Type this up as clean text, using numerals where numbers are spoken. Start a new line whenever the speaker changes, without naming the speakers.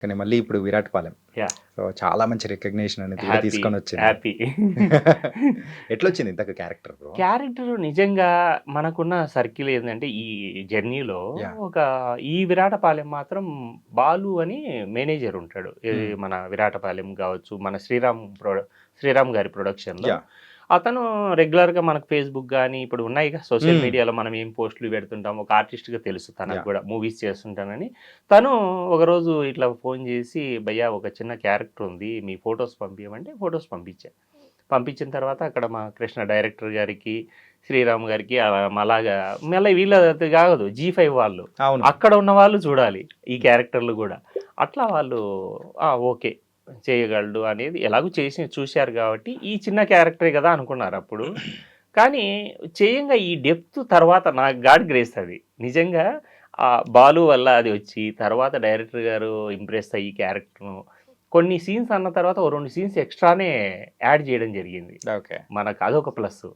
కానీ మళ్ళీ ఇప్పుడు 'విరాట్ పాలెం.'
యాహ్!
సో, చాలా మంచి రికగ్నిషన్ అనేది కూడా
హ్యాపీ.
తీసుకొనొచ్చింది.
హ్యాపీ.
ఎట్లొచ్చింది ఇంతకు క్యారెక్టర్ బ్రో?
క్యారెక్టర్ నిజంగా మనకున్న సర్కిల్ ఏందంటే, ఈ జర్నీలో
యాహ్!
ఒక ఈ 'విరాటపాలెం' మాత్రం బాలు అని మేనేజర్ ఉంటాడు. ఇది
హ్మ్.
మన 'విరాటపాలెం' గావచ్చు, మన శ్రీరామ్ గారి ప్రొడక్షన్‌లో.
యాహ్!
అతను రెగ్యులర్‌గా మనకు ఫేస్‌బుక్ గాని, ఇప్పుడు ఉన్నాయిగా సోషల్
హ్మ్.
మీడియాలో మనం ఏం పోస్టులు పెడుతుంటాం. ఒక ఆర్టిస్ట్‌గా తెలుసు తనకు
యాహ్!
గూడా మూవీస్ చేస్తుంటానని. తను ఒకరోజు ఇట్లా ఫోను జేసి, "భయ్యా ఒక చిన్న క్యారెక్టర్ ఉంది. మీ ఫోటోస్ పంపియమంటే" ఫోటోస్ పంపించా. పంపించిన తర్వాత అక్కడ మా కృష్ణ డైరెక్టర్ గారికి, శ్రీరామ్ గారికి అలాగా మళ్ళీ వీళ్ళది కాదు జీ5 వాళ్ళు.
అవును.
అక్కడ ఉన్న వాళ్ళు చూడాలి ఈ క్యారెక్టర్‌లు గూడా. అట్లా వాళ్ళు ఓకే. చేయగలడు అనేది ఎలాగో చేసి చూసారు కాబట్టి, ఈ చిన్న క్యారెక్టరే గదా అనుకున్నారప్పుడు. కానీ చేయంగా ఈ డెప్త్ తర్వాత నాకు గాడ్ గ్రేస్ అది. నిజంగా 'బాలు' వల్ల అది వచ్చి, తర్వాత డైరెక్టర్ గారు ఇంప్రెస్ అయ్యి క్యారెక్టర్‌ను కొన్ని సీన్స్ అన్న తర్వాత ఓ 2 సీన్స్ ఎక్స్‌ట్రానే యాడ్ జేయడం జరిగింది.
ఓకే.
మనకు అదొక ప్లస్సు.